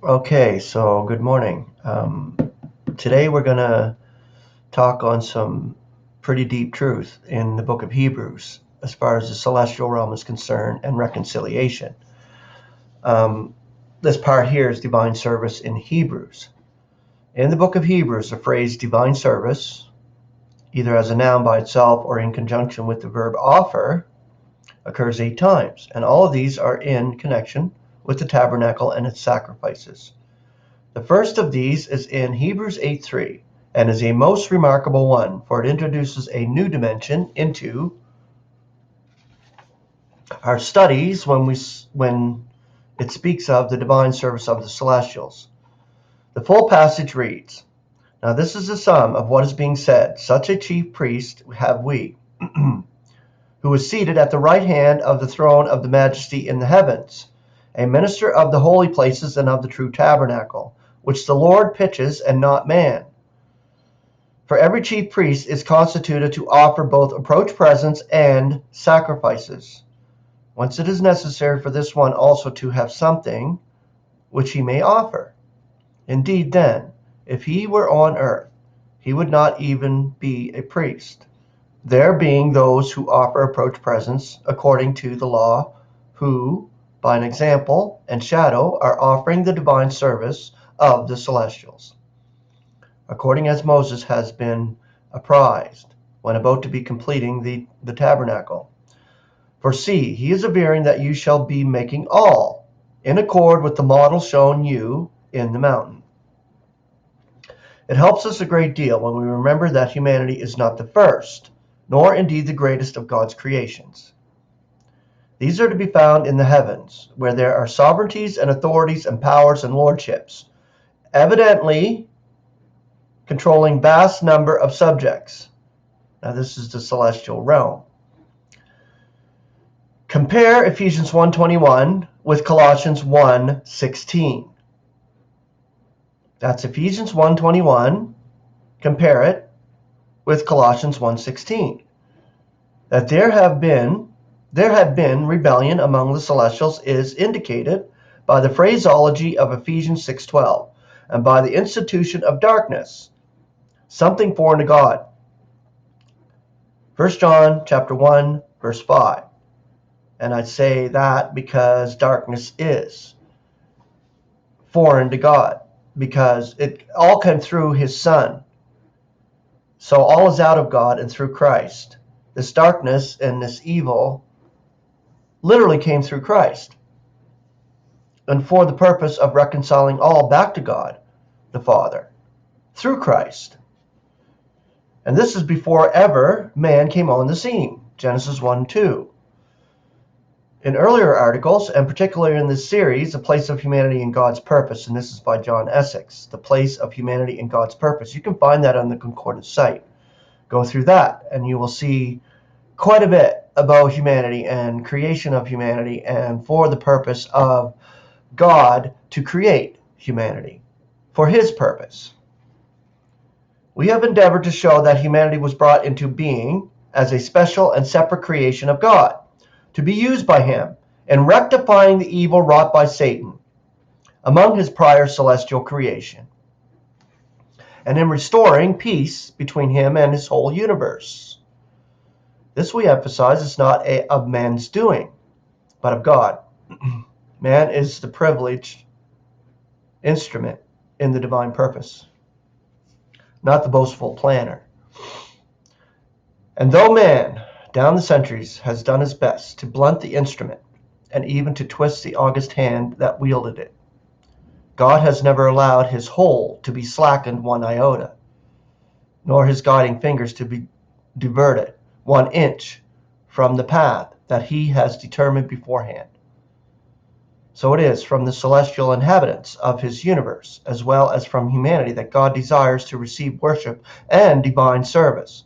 Okay, so good morning. Today we're going to talk on some pretty deep truth in the book of Hebrews as far as the celestial realm is concerned and reconciliation. This part here is divine service in Hebrews. In the book of Hebrews, the phrase divine service, either as a noun by itself or in conjunction with the verb offer, occurs 8 times, and all of these are in connection with the tabernacle and its sacrifices. The first of these is in Hebrews 8:3 and is a most remarkable one, for it introduces a new dimension into our studies when it speaks of the divine service of the celestials. The full passage reads, "Now this is the sum of what is being said. Such a chief priest have we, who is seated at the right hand of the throne of the majesty in the heavens, a minister of the holy places and of the true tabernacle, which the Lord pitches and not man. For every chief priest is constituted to offer both approach presents and sacrifices, whence it is necessary for this one also to have something which he may offer. Indeed, then, if he were on earth, he would not even be a priest, there being those who offer approach presents according to the law, who, by an example and shadow, are offering the divine service of the celestials, according as Moses has been apprised, when about to be completing the tabernacle. For see, he is averring that you shall be making all in accord with the model shown you in the mountain." It helps us a great deal when we remember that humanity is not the first, nor indeed the greatest of God's creations. These are to be found in the heavens, where there are sovereignties and authorities and powers and lordships, evidently controlling vast number of subjects. Now this is the celestial realm. Compare Ephesians 1:21 with Colossians 1:16. That's Ephesians 1:21. Compare it with Colossians 1:16. That there had been rebellion among the celestials is indicated by the phraseology of Ephesians 6:12 and by the institution of darkness, something foreign to God. 1 John chapter 1 verse 5. And I say that because darkness is foreign to God, because it all came through his Son. So all is out of God and through Christ. This darkness and this evil literally came through Christ, and for the purpose of reconciling all back to God the Father through Christ. And this is before ever man came on the scene. Genesis 1:2. In earlier articles, and particularly in this series, The Place of Humanity in God's Purpose, and this is by John Essex, The Place of Humanity in God's Purpose. You can find that on the Concordance site. Go through that, and you will see quite a bit about humanity and creation of humanity and for the purpose of God to create humanity, for his purpose. We have endeavored to show that humanity was brought into being as a special and separate creation of God, to be used by him in rectifying the evil wrought by Satan among his prior celestial creation, and in restoring peace between him and his whole universe. This, we emphasize, is not of man's doing, but of God. Man is the privileged instrument in the divine purpose, not the boastful planner. And though man, down the centuries, has done his best to blunt the instrument and even to twist the august hand that wielded it, God has never allowed his whole to be slackened one iota, nor his guiding fingers to be diverted 1 inch from the path that he has determined beforehand. So it is from the celestial inhabitants of his universe, as well as from humanity, that God desires to receive worship and divine service.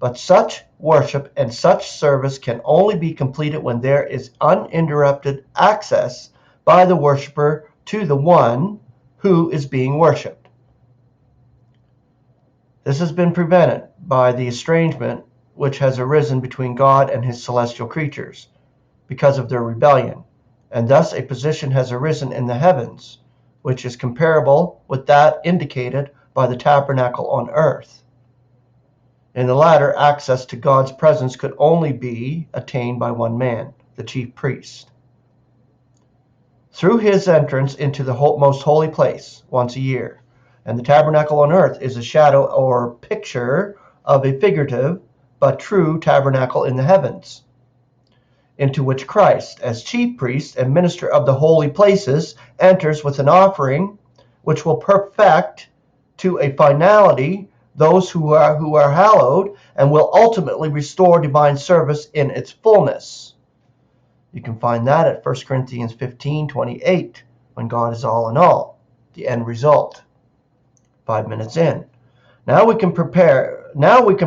But such worship and such service can only be completed when there is uninterrupted access by the worshiper to the one who is being worshipped. This has been prevented by the estrangement which has arisen between God and his celestial creatures because of their rebellion, and thus a position has arisen in the heavens which is comparable with that indicated by the tabernacle on earth. In the latter, access to God's presence could only be attained by one man, the chief priest, through his entrance into the most holy place once a year. And the tabernacle on earth is a shadow or picture of a figurative but true tabernacle in the heavens, into which Christ, as chief priest and minister of the holy places, enters with an offering which will perfect to a finality those who are hallowed, and will ultimately restore divine service in its fullness. You can find that at 1 Corinthians 15:28, when God is all in all, the end result. 5 minutes in. Now we can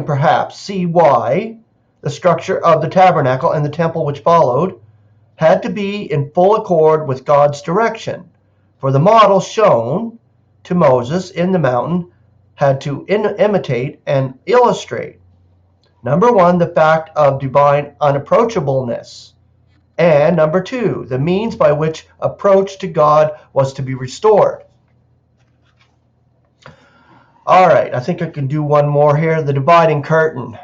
perhaps see why the structure of the tabernacle and the temple which followed had to be in full accord with God's direction, for the model shown to Moses in the mountain had to imitate and illustrate, number one, the fact of divine unapproachableness, and number two, the means by which approach to God was to be restored. All right, I think I can do one more here, the dividing curtain.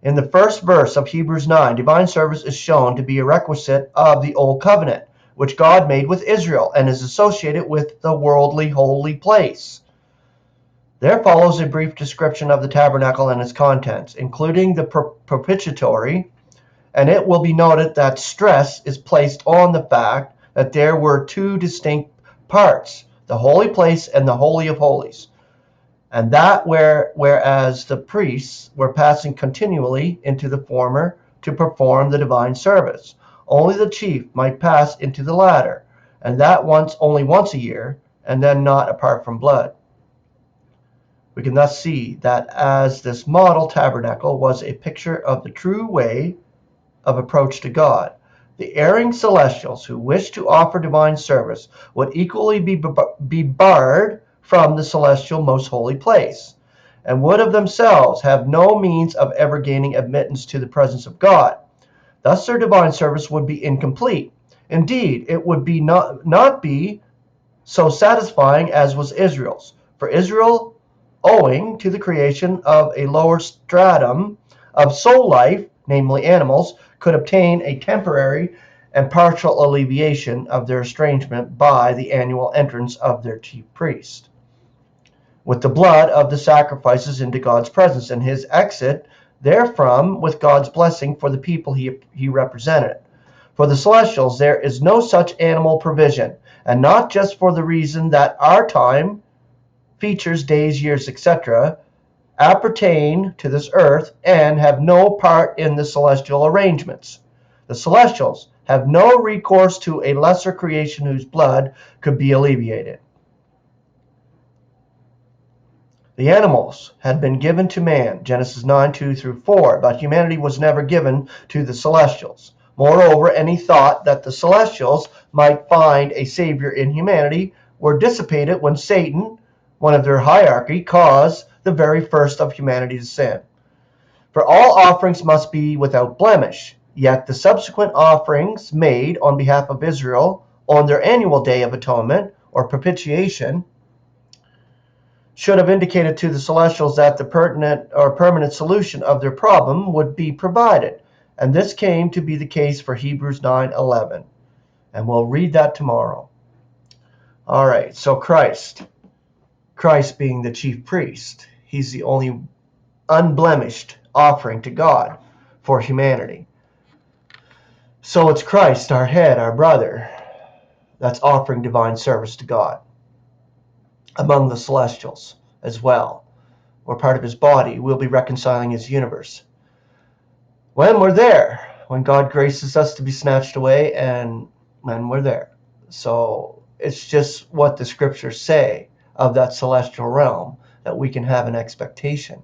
In the first verse of Hebrews 9, divine service is shown to be a requisite of the Old Covenant, which God made with Israel and is associated with the worldly holy place. There follows a brief description of the tabernacle and its contents, including the propitiatory, and it will be noted that stress is placed on the fact that there were two distinct parts, the holy place and the Holy of Holies, and that whereas the priests were passing continually into the former to perform the divine service, only the chief might pass into the latter, and that only once a year, and then not apart from blood. We can thus see that as this model tabernacle was a picture of the true way of approach to God, the erring celestials who wished to offer divine service would equally be barred from the celestial most holy place, and would of themselves have no means of ever gaining admittance to the presence of God. Thus their divine service would be incomplete. Indeed, it would be not be so satisfying as was Israel's. For Israel, owing to the creation of a lower stratum of soul life, namely animals, could obtain a temporary and partial alleviation of their estrangement by the annual entrance of their chief priest, with the blood of the sacrifices into God's presence, and his exit therefrom with God's blessing for the people he represented. For the celestials, there is no such animal provision, and not just for the reason that our time, features, days, years, etc., appertain to this earth and have no part in the celestial arrangements. The celestials have no recourse to a lesser creation whose blood could be alleviated. The animals had been given to man, Genesis 9:2-4, but humanity was never given to the celestials. Moreover, any thought that the celestials might find a savior in humanity were dissipated when Satan, one of their hierarchy, caused the very first of humanity to sin. For all offerings must be without blemish, yet the subsequent offerings made on behalf of Israel on their annual day of atonement or propitiation should have indicated to the celestials that the permanent solution of their problem would be provided, and this came to be the case for Hebrews 9:11, and we'll read that tomorrow. All right, so Christ being the chief priest, he's the only unblemished offering to God for humanity. So it's Christ, our head, our brother, that's offering divine service to God among the celestials as well. We're part of his body. We'll be reconciling his universe. When we're there, when God graces us to be snatched away, and when we're there. So it's just what the scriptures say of that celestial realm, that we can have an expectation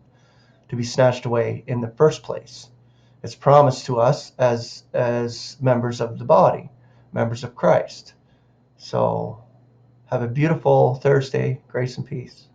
to be snatched away in the first place. It's promised to us as members of the body, members of Christ. So have a beautiful Thursday. Grace and peace.